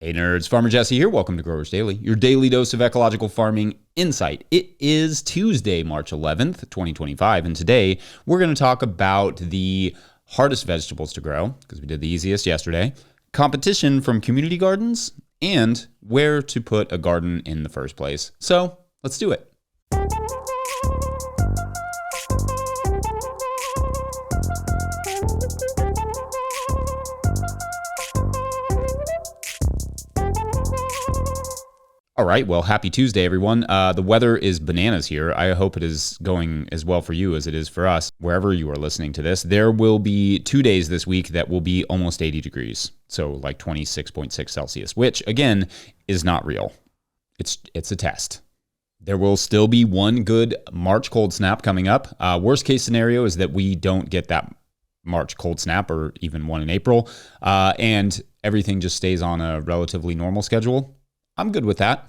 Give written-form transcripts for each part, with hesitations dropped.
Hey nerds, Farmer Jesse here. Welcome to Growers Daily, your daily dose of ecological farming insight. It is Tuesday, March 11th, 2025, and today we're going to talk about the hardest vegetables to grow, because we did the easiest yesterday, competition from community gardens, and where to put a garden in the first place. So let's do it. All right, well, happy Tuesday, everyone. The weather is bananas here. I hope it is going as well for you as it is for us, wherever you are listening to this. There will be 2 days this week that will be almost 80 degrees, so like 26.6 Celsius, which, again, is not real. It's a test. There will still be one good March cold snap coming up. Worst case scenario is that we don't get that March cold snap or even one in April, and everything just stays on a relatively normal schedule. I'm good with that.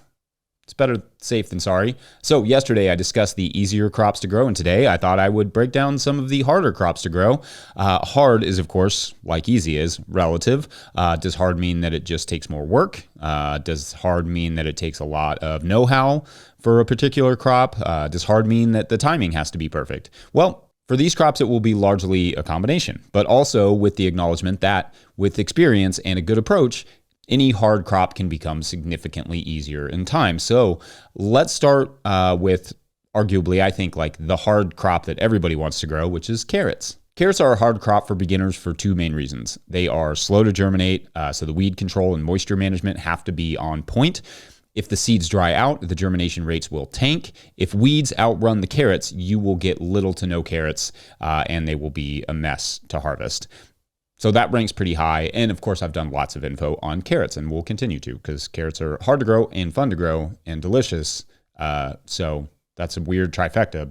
It's better safe than sorry. So yesterday I discussed the easier crops to grow, and today I thought I would break down some of the harder crops to grow. Hard is, of course, like easy is, relative. Does hard mean that it just takes more work? Does hard mean that it takes a lot of know-how for a particular crop? Does hard mean that the timing has to be perfect? Well, for these crops, it will be largely a combination, but also with the acknowledgement that with experience and a good approach, any hard crop can become significantly easier in time. So let's start with arguably, I think, like the hard crop that everybody wants to grow, which is carrots. Carrots are a hard crop for beginners for two main reasons. They are slow to germinate, so the weed control and moisture management have to be on point. If the seeds dry out, the germination rates will tank. If weeds outrun the carrots, you will get little to no carrots, and they will be a mess to harvest. So that ranks pretty high. And of course, I've done lots of info on carrots and will continue to, because carrots are hard to grow and fun to grow and delicious. So that's a weird trifecta,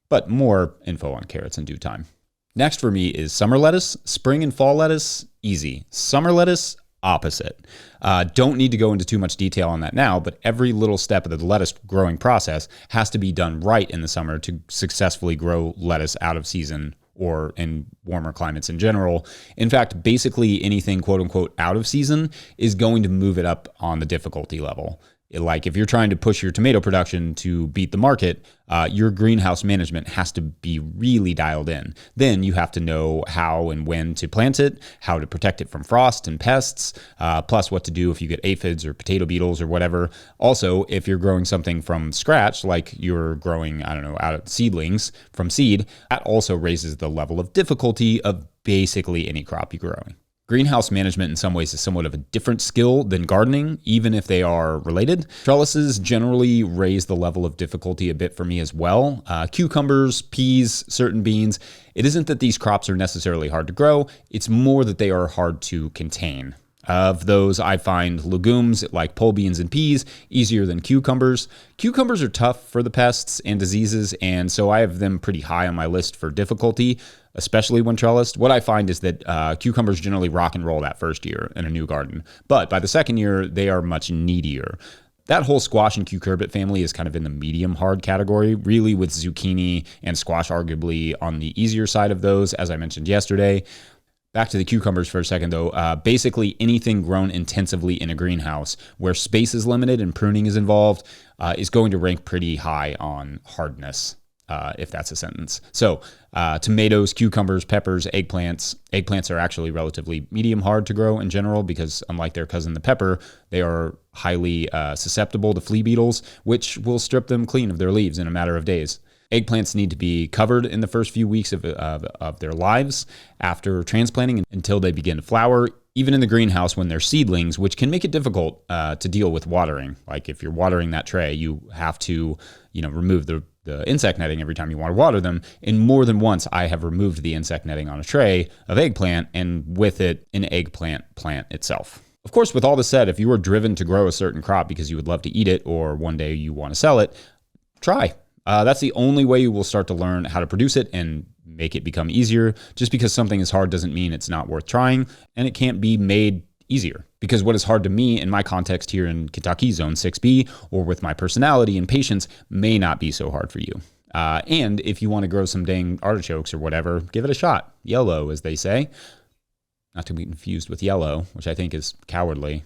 but more info on carrots in due time. Next for me is summer lettuce. Spring and fall lettuce, easy. Summer lettuce, opposite. Don't need to go into too much detail on that now, but every little step of the lettuce growing process has to be done right in the summer to successfully grow lettuce out of season or in warmer climates in general. In fact, basically anything quote unquote out of season is going to move it up on the difficulty level. Like if you're trying to push your tomato production to beat the market, your greenhouse management has to be really dialed in. Then you have to know how and when to plant it, how to protect it from frost and pests, plus what to do if you get aphids or potato beetles or whatever. Also, if you're growing something from scratch, like you're growing, out of seedlings from seed, that also raises the level of difficulty of basically any crop you're growing. Greenhouse management in some ways is somewhat of a different skill than gardening, even if they are related. Trellises generally raise the level of difficulty a bit for me as well. Cucumbers, peas, certain beans. It isn't that these crops are necessarily hard to grow, it's more that they are hard to contain. Of those, I find legumes like pole beans and peas easier than cucumbers. Cucumbers are tough for the pests and diseases, and so I have them pretty high on my list for difficulty, especially when trellised. What I find is that cucumbers generally rock and roll that first year in a new garden, but by the second year, they are much needier. That whole squash and cucurbit family is kind of in the medium hard category, really, with zucchini and squash arguably on the easier side of those, as I mentioned yesterday. Back to the cucumbers for a second, though. Basically, anything grown intensively in a greenhouse where space is limited and pruning is involved is going to rank pretty high on hardness, if that's a sentence. So tomatoes, cucumbers, peppers, eggplants. Eggplants are actually relatively medium hard to grow in general because, unlike their cousin the pepper, they are highly susceptible to flea beetles, which will strip them clean of their leaves in a matter of days. Eggplants need to be covered in the first few weeks of their lives after transplanting until they begin to flower, even in the greenhouse when they're seedlings, which can make it difficult to deal with watering. Like if you're watering that tray, you have to remove the insect netting every time you want to water them. And more than once, I have removed the insect netting on a tray of eggplant and with it an eggplant plant itself. Of course, with all this said, if you are driven to grow a certain crop because you would love to eat it or one day you want to sell it, try. That's the only way you will start to learn how to produce it and make it become easier. Just because something is hard doesn't mean it's not worth trying, and it can't be made easier. Because what is hard to me in my context here in Kentucky, Zone 6B, or with my personality and patience, may not be so hard for you. And if you want to grow some dang artichokes or whatever, give it a shot. YOLO, as they say. Not to be confused with yellow, which I think is cowardly.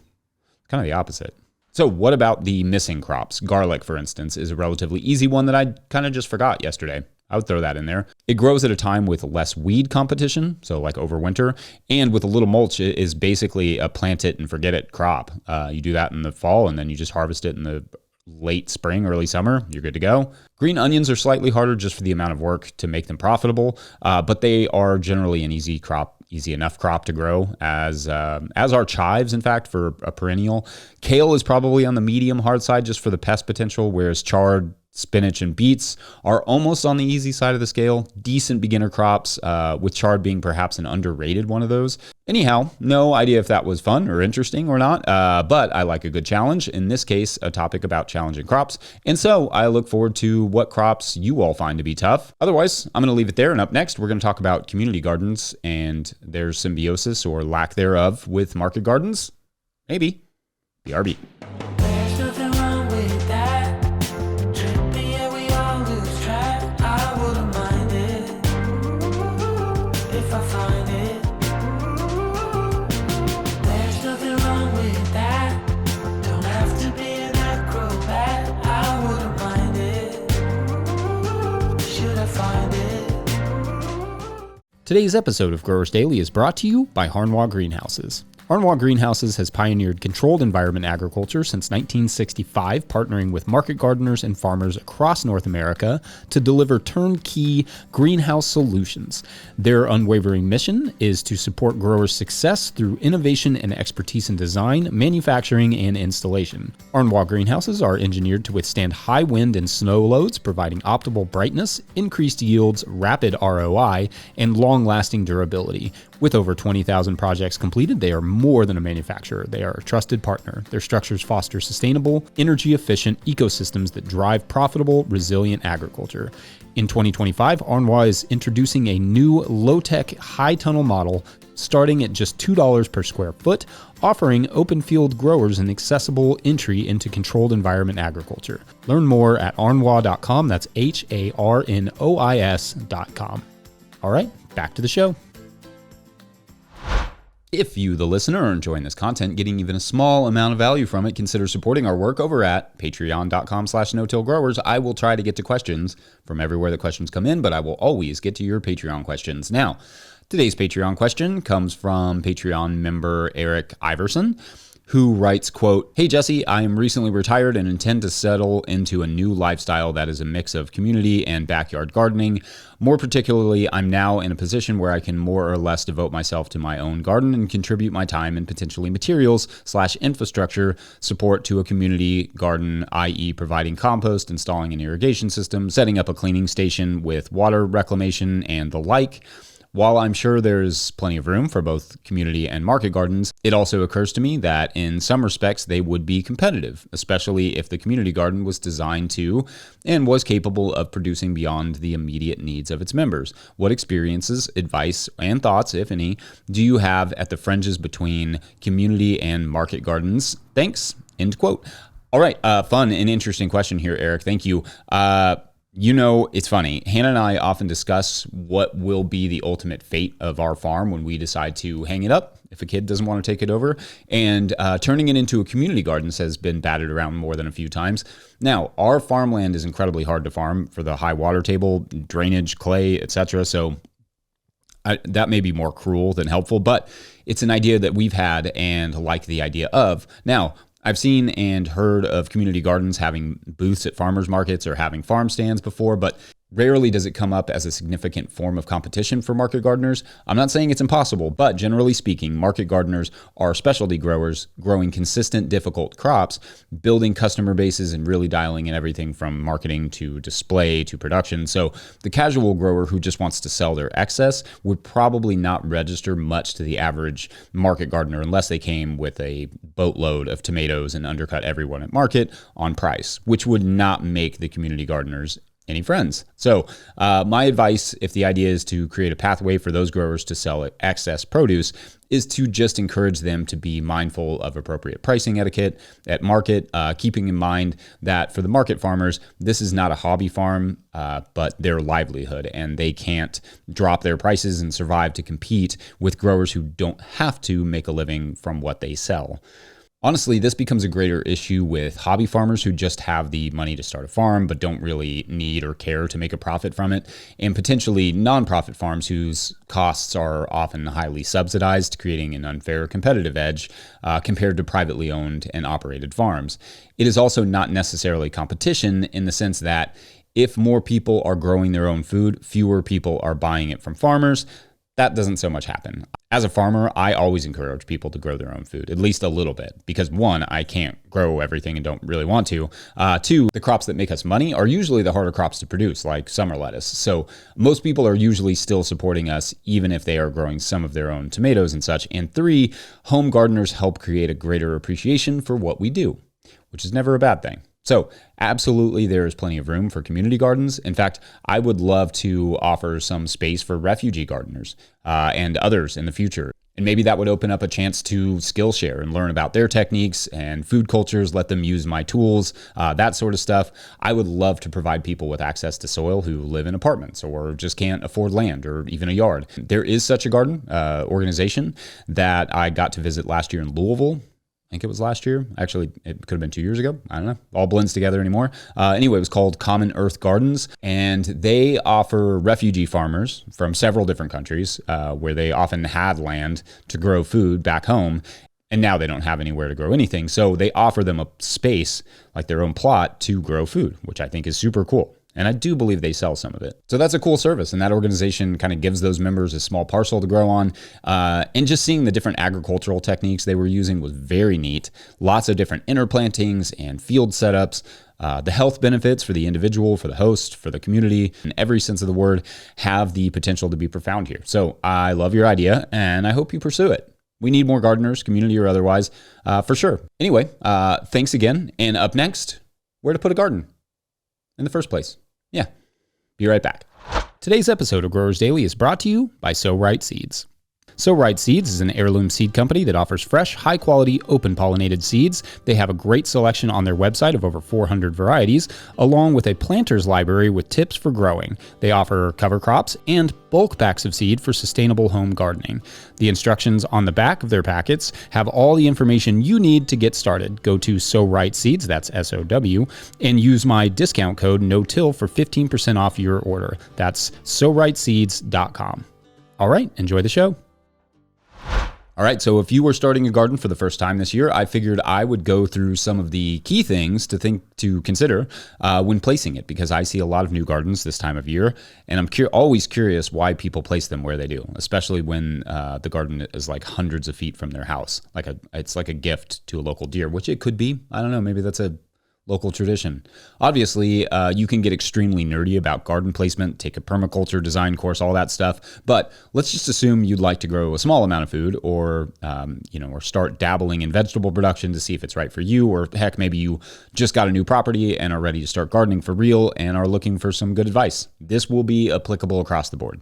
kind of the opposite. So what about the missing crops? Garlic, for instance, is a relatively easy one that I kind of just forgot yesterday. I would throw that in there. It grows at a time with less weed competition, so like over winter, and with a little mulch, it is basically a plant it and forget it crop. You do that in the fall, and then you just harvest it in the late spring, early summer. You're good to go. Green onions are slightly harder just for the amount of work to make them profitable, but they are generally an easy enough crop to grow, as are chives, in fact, for a perennial. Kale is probably on the medium hard side just for the pest potential, whereas chard, spinach, and beets are almost on the easy side of the scale. Decent beginner crops, with chard being perhaps an underrated one of those. Anyhow, no idea if that was fun or interesting or not, but I like a good challenge. In this case, a topic about challenging crops. And so I look forward to what crops you all find to be tough. Otherwise, I'm going to leave it there. And up next, we're going to talk about community gardens and their symbiosis or lack thereof with market gardens. Maybe. BRB. There's nothing wrong with that. Trippy, yeah, we all lose track. I wouldn't mind it if I find it. There's nothing wrong with that. Don't have to be an acrobat. I wouldn't mind it. Should I find it? Today's episode of Growers Daily is brought to you by Harnwah Greenhouses. Harnwah Greenhouses has pioneered controlled environment agriculture since 1965, partnering with market gardeners and farmers across North America to deliver turnkey greenhouse solutions. Their unwavering mission is to support growers' success through innovation and expertise in design, manufacturing, and installation. Harnwah Greenhouses are engineered to withstand high wind and snow loads, providing optimal brightness, increased yields, rapid ROI, and long-lasting durability. With over 20,000 projects completed, they are more than a manufacturer. They are a trusted partner. Their structures foster sustainable, energy-efficient ecosystems that drive profitable, resilient agriculture. In 2025, Harnwah is introducing a new low-tech, high-tunnel model starting at just $2 per square foot, offering open field growers an accessible entry into controlled environment agriculture. Learn more at harnwah.com. That's HARNOIS.com. All right, back to the show. If you, the listener, are enjoying this content, getting even a small amount of value from it, consider supporting our work over at patreon.com/no-till-growers. I will try to get to questions from everywhere the questions come in, but I will always get to your Patreon questions. Now, today's Patreon question comes from Patreon member Eric Iverson, who writes, quote, "Hey Jesse, I am recently retired and intend to settle into a new lifestyle that is a mix of community and backyard gardening. More particularly, I'm now in a position where I can more or less devote myself to my own garden and contribute my time and potentially materials/infrastructure support to a community garden, i.e. providing compost, installing an irrigation system, setting up a cleaning station with water reclamation and the like. While I'm sure there's plenty of room for both community and market gardens, it also occurs to me that in some respects they would be competitive, especially if the community garden was designed to and was capable of producing beyond the immediate needs of its members. What experiences, advice, and thoughts, if any, do you have at the fringes between community and market gardens? Thanks." End quote. All right, fun and interesting question here, Eric. Thank you. You know, it's funny. Hannah and I often discuss what will be the ultimate fate of our farm when we decide to hang it up, if a kid doesn't want to take it over. And turning it into a community garden has been batted around more than a few times. Now, our farmland is incredibly hard to farm for the high water table, drainage, clay, etc. So that may be more cruel than helpful, but it's an idea that we've had and like the idea of. Now, I've seen and heard of community gardens having booths at farmers markets or having farm stands before, but rarely does it come up as a significant form of competition for market gardeners. I'm not saying it's impossible, but generally speaking, market gardeners are specialty growers growing consistent, difficult crops, building customer bases and really dialing in everything from marketing to display to production. So the casual grower who just wants to sell their excess would probably not register much to the average market gardener unless they came with a boatload of tomatoes and undercut everyone at market on price, which would not make the community gardeners any friends. So my advice, if the idea is to create a pathway for those growers to sell excess produce, is to just encourage them to be mindful of appropriate pricing etiquette at market, keeping in mind that for the market farmers, this is not a hobby farm, but their livelihood, and they can't drop their prices and survive to compete with growers who don't have to make a living from what they sell. Honestly, this becomes a greater issue with hobby farmers who just have the money to start a farm but don't really need or care to make a profit from it, and potentially nonprofit farms whose costs are often highly subsidized, creating an unfair competitive edge compared to privately owned and operated farms. It is also not necessarily competition in the sense that if more people are growing their own food, fewer people are buying it from farmers. That doesn't so much happen. As a farmer, I always encourage people to grow their own food, at least a little bit, because one, I can't grow everything and don't really want to. Two, the crops that make us money are usually the harder crops to produce, like summer lettuce. So most people are usually still supporting us, even if they are growing some of their own tomatoes and such. And three, home gardeners help create a greater appreciation for what we do, which is never a bad thing. So absolutely, there is plenty of room for community gardens. In fact, I would love to offer some space for refugee gardeners and others in the future. And maybe that would open up a chance to Skillshare and learn about their techniques and food cultures, let them use my tools, that sort of stuff. I would love to provide people with access to soil who live in apartments or just can't afford land or even a yard. There is such a garden organization that I got to visit last year in Louisville. I think it was last year. Actually, it could have been 2 years ago. I don't know. All blends together anymore. Anyway, it was called Common Earth Gardens, and they offer refugee farmers from several different countries where they often had land to grow food back home, and now they don't have anywhere to grow anything. So they offer them a space, like their own plot, to grow food, which I think is super cool. And I do believe they sell some of it. So that's a cool service. And that organization kind of gives those members a small parcel to grow on. And just seeing the different agricultural techniques they were using was very neat. Lots of different interplantings and field setups. The health benefits for the individual, for the host, for the community, in every sense of the word, have the potential to be profound here. So I love your idea, and I hope you pursue it. We need more gardeners, community or otherwise, for sure. Anyway, thanks again. And up next, where to put a garden in the first place. Yeah, be right back. Today's episode of Growers Daily is brought to you by So Right Seeds. So Right Seeds is an heirloom seed company that offers fresh, high-quality, open-pollinated seeds. They have a great selection on their website of over 400 varieties, along with a planter's library with tips for growing. They offer cover crops and bulk packs of seed for sustainable home gardening. The instructions on the back of their packets have all the information you need to get started. Go to So Right Seeds, that's S-O-W, and use my discount code NOTILL for 15% off your order. That's SoRightSeeds.com. All right, enjoy the show. All right, so if you were starting a garden for the first time this year, I figured I would go through some of the key things to consider when placing it, because I see a lot of new gardens this time of year, and I'm always curious why people place them where they do, especially when the garden is like hundreds of feet from their house. It's like a gift to a local deer, which it could be. I don't know, maybe that's a local tradition. Obviously, you can get extremely nerdy about garden placement, take a permaculture design course, all that stuff. But let's just assume you'd like to grow a small amount of food, or or start dabbling in vegetable production to see if it's right for you. Or heck, maybe you just got a new property and are ready to start gardening for real and are looking for some good advice. This will be applicable across the board.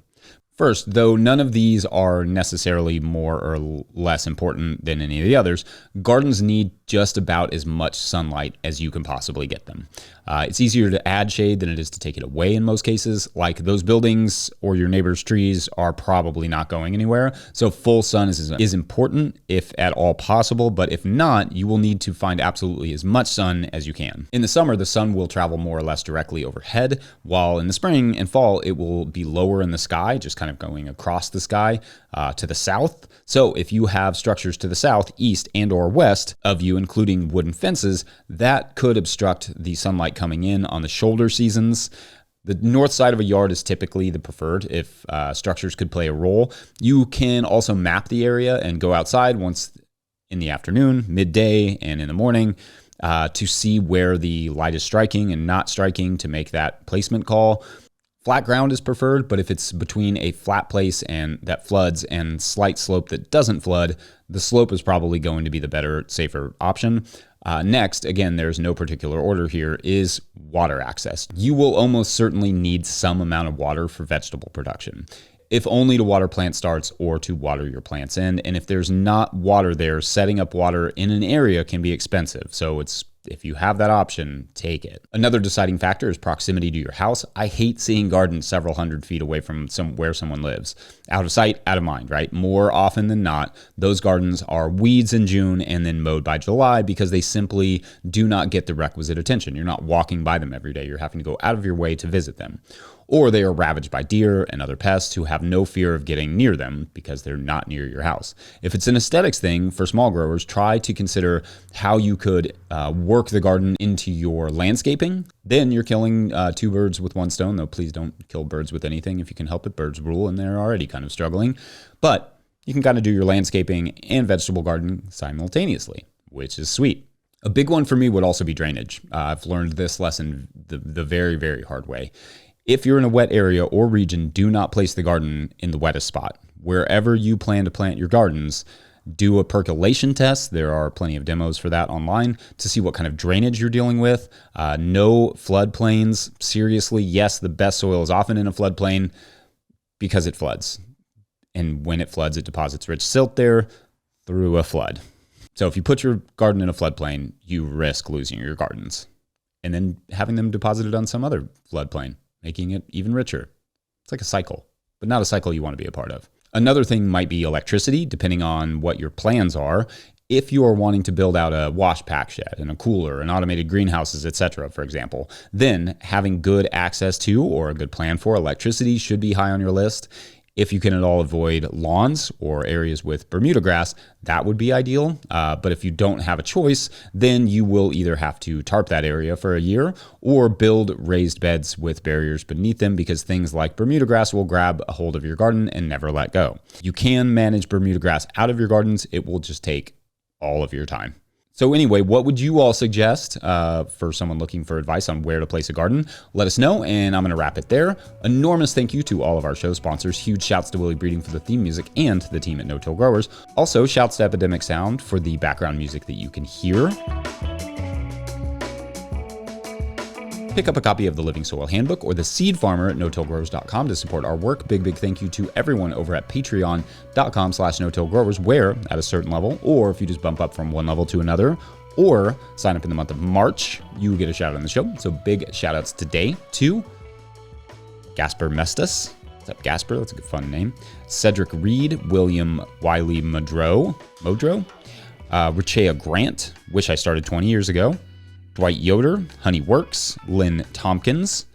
First, though none of these are necessarily more or less important than any of the others, gardens need just about as much sunlight as you can possibly get them. It's easier to add shade than it is to take it away in most cases. Like those buildings or your neighbor's trees are probably not going anywhere. So full sun is important if at all possible, but if not, you will need to find absolutely as much sun as you can. In the summer, the sun will travel more or less directly overhead, while in the spring and fall, it will be lower in the sky, just kind of going across the sky to the south. So if you have structures to the south, east, and or west of you, including wooden fences, that could obstruct the sunlight coming in on the shoulder seasons. The north side of a yard is typically the preferred if structures could play a role. You can also map the area and go outside once in the afternoon, midday, and in the morning to see where the light is striking and not striking to make that placement call. Flat ground is preferred, but if it's between a flat place and that floods and slight slope that doesn't flood, the slope is probably going to be the better, safer option. Next, again, there's no particular order here, is water access. You will almost certainly need some amount of water for vegetable production, if only to water plant starts or to water your plants in. And if there's not water there, setting up water in an area can be expensive. So it's If you have that option, take it. Another deciding factor is proximity to your house. I hate seeing gardens several hundred feet away from where someone lives. Out of sight, out of mind, right? More often than not, those gardens are weeds in June and then mowed by July because they simply do not get the requisite attention. You're not walking by them every day. You're having to go out of your way to visit them. Or they are ravaged by deer and other pests who have no fear of getting near them because they're not near your house. If it's an aesthetics thing for small growers, try to consider how you could work the garden into your landscaping. Then you're killing two birds with one stone, though please don't kill birds with anything if you can help it. Birds rule and they're already kind of struggling. But you can kind of do your landscaping and vegetable garden simultaneously, which is sweet. A big one for me would also be drainage. I've learned this lesson the very, very hard way. If you're in a wet area or region, do not place the garden in the wettest spot. Wherever you plan to plant your gardens, do a percolation test. There are plenty of demos for that online to see what kind of drainage you're dealing with. No floodplains. Seriously, yes, the best soil is often in a floodplain because it floods. And when it floods, it deposits rich silt there through a flood. So if you put your garden in a floodplain, you risk losing your gardens and then having them deposited on some other floodplain, making it even richer. It's like a cycle, but not a cycle you want to be a part of. Another thing might be electricity, depending on what your plans are. If you are wanting to build out a wash pack shed and a cooler and automated greenhouses, etc., for example, then having good access to or a good plan for electricity should be high on your list. If you can at all avoid lawns or areas with Bermuda grass, that would be ideal. But if you don't have a choice, then you will either have to tarp that area for a year or build raised beds with barriers beneath them because things like Bermuda grass will grab a hold of your garden and never let go. You can manage Bermuda grass out of your gardens. It will just take all of your time. So anyway, what would you all suggest for someone looking for advice on where to place a garden? Let us know, and I'm going to wrap it there. Enormous thank you to all of our show sponsors. Huge shouts to Willie Breeding for the theme music and the team at No Till Growers. Also, shouts to Epidemic Sound for the background music that you can hear. Pick up a copy of the Living Soil Handbook or the Seed Farmer at no-tillgrowers.com to support our work. Big thank you to everyone over at patreon.com/no-tillgrowers, where at a certain level, or if you just bump up from one level to another, or sign up in the month of March, you get a shout out on the show. So big shout outs today to Gasper Mestas. What's up, Gasper? That's a good fun name. Cedric Reed, William Wiley Modrow, Richea Grant, which I started 20 years ago. Dwight Yoder, Honey Works, Lynn Tompkins,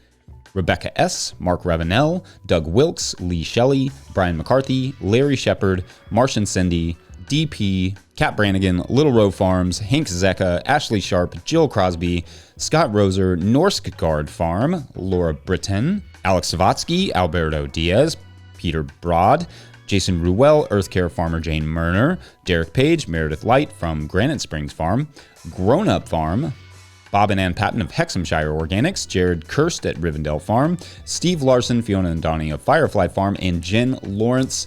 Rebecca S., Mark Ravenel, Doug Wilkes, Lee Shelley, Brian McCarthy, Larry Shepard, Martian Cindy, DP, Kat Brannigan, Little Row Farms, Hank Zecca, Ashley Sharp, Jill Crosby, Scott Roser, Norskgard Farm, Laura Britton, Alex Savatsky, Alberto Diaz, Peter Broad, Jason Ruel, Earth Care Farmer Jane Murner, Derek Page, Meredith Light from Granite Springs Farm, Grown Up Farm, Bob and Ann Patton of Hexhamshire Organics, Jared Kirst at Rivendell Farm, Steve Larson, Fiona and Donnie of Firefly Farm, and Jen Lawrence.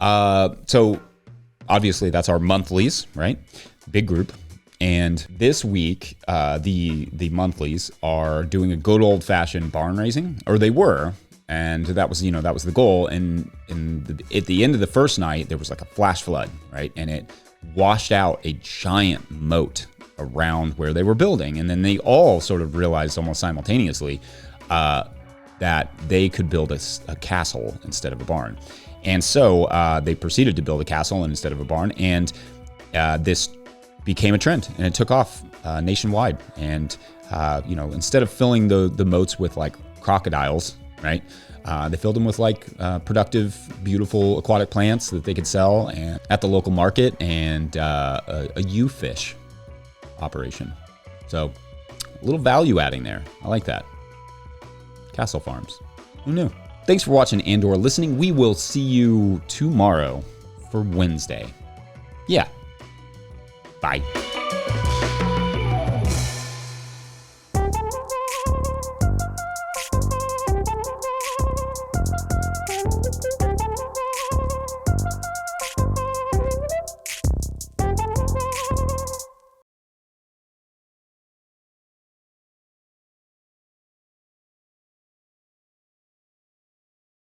So obviously that's our monthlies, right? Big group. And this week, the monthlies are doing a good old fashioned barn raising, or they were. And that was the goal. And at the end of the first night, there was like a flash flood, right? And it washed out a giant moat around where they were building. And then they all sort of realized almost simultaneously that they could build a castle instead of a barn. And so they proceeded to build a castle instead of a barn. And this became a trend, and it took off nationwide. And, instead of filling the moats with like crocodiles, right? They filled them with like productive, beautiful aquatic plants that they could sell and at the local market, and a U-fish operation. So a little value adding there. I like that. Castle Farms. Who knew? Thanks for watching and/or listening. We will see you tomorrow for Wednesday. Yeah. Bye.